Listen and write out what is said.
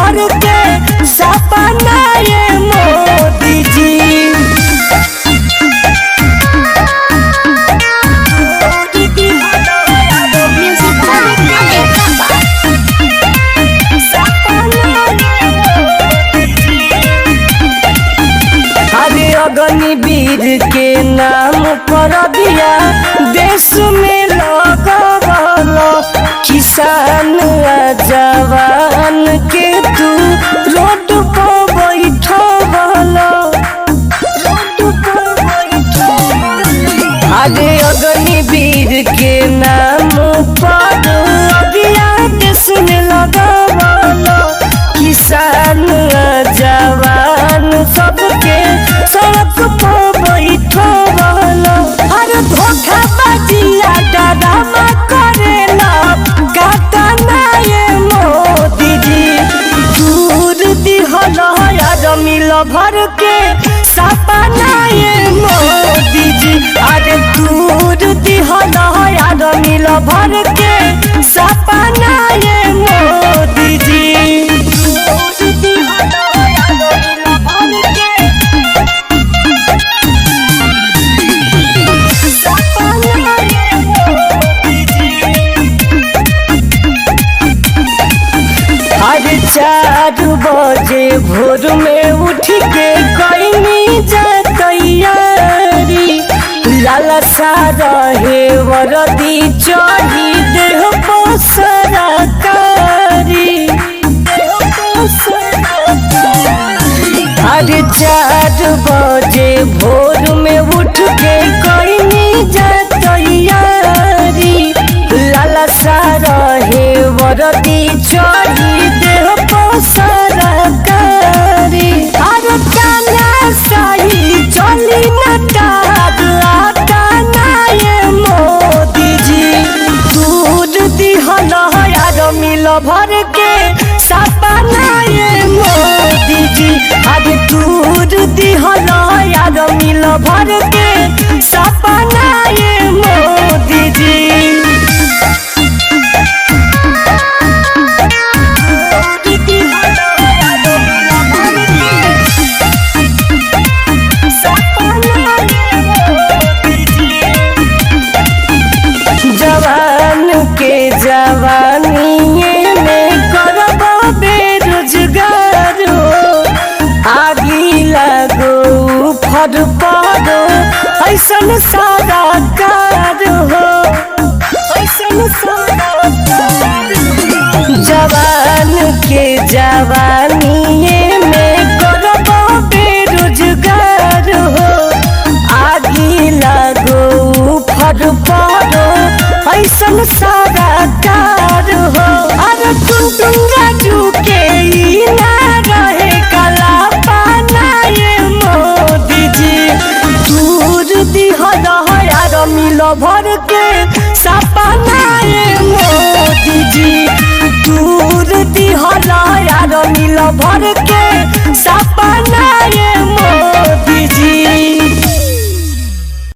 भर के सपना ये मोदी जी। अग्निवीर के नाम पर दिया देश में लगल, किसान जवान के तू रोड पर बैठल। अरे अग्निवीर के नाम पर दिया देश में लगल, किसान जवान सबके सड़क पर बैठल। अरे धोखाबाजिया डरामा करेला गातना ये मोदी जी। दूर दिहल यार मिल भर के सपना ये मोदी जी। अरे दूर दिहल यार मिल भर के सपना ये मोदी जी। अरे 4 बजे भोर में उठ के कईनी जा तैयारी, लाला सारा है वरदी चढ़ी देह पर सरकारी। अरे 4 बजे भोर में उठ के कईनी जा तैयारी, लाला सारा है वरदी चढ़ी देह पर सरकारी। अरे काना सही चली न आता ना ये मोदी जी। दूर दिहल यार मिल भर के सपना ये मोदी जी। अरे दूर दिहल यार मिल भर के सपना ये मोदी जी। जवान के जवानी में करब बेरोजगार हो, आगी लगो फर पड़ो ऐसन सारा कार हो, ऐसन सारा कार। जवान के जवानी में करब बेरोजगार हो, आगी लगो फर पड़ो ऐसन सारा कार हो। अरे टुन राजू के ना रहे कला पाना ये मोदी जी। दूर दिहल यार मिल भर के सपना ये मोदी जी। दूर दिहल यार मिल भर के सपना